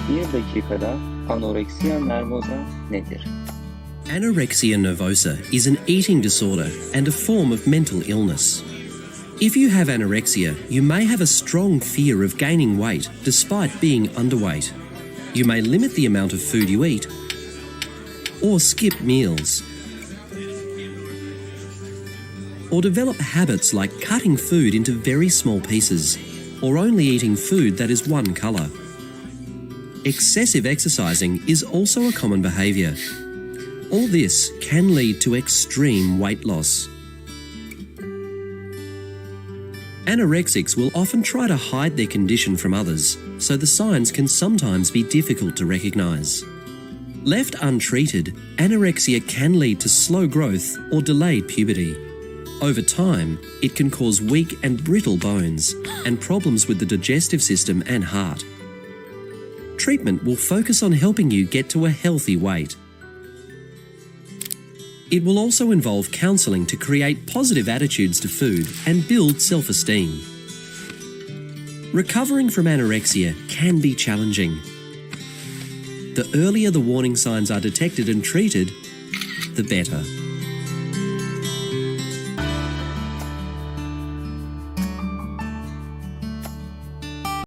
Bir dakikada anoreksiya nervoza nedir? Anorexia nervosa is an eating disorder and a form of mental illness. If you have anorexia, you may have a strong fear of gaining weight despite being underweight. You may limit the amount of food you eat or skip meals, or develop habits like cutting food into very small pieces or only eating food that is one colour. Excessive exercising is also a common behaviour. All this can lead to extreme weight loss. Anorexics will often try to hide their condition from others, so the signs can sometimes be difficult to recognise. Left untreated, anorexia can lead to slow growth or delayed puberty. Over time, it can cause weak and brittle bones and problems with the digestive system and heart. Treatment will focus on helping you get to a healthy weight. It will also involve counselling to create positive attitudes to food and build self-esteem. Recovering from anorexia can be challenging. The earlier the warning signs are detected and treated, the better.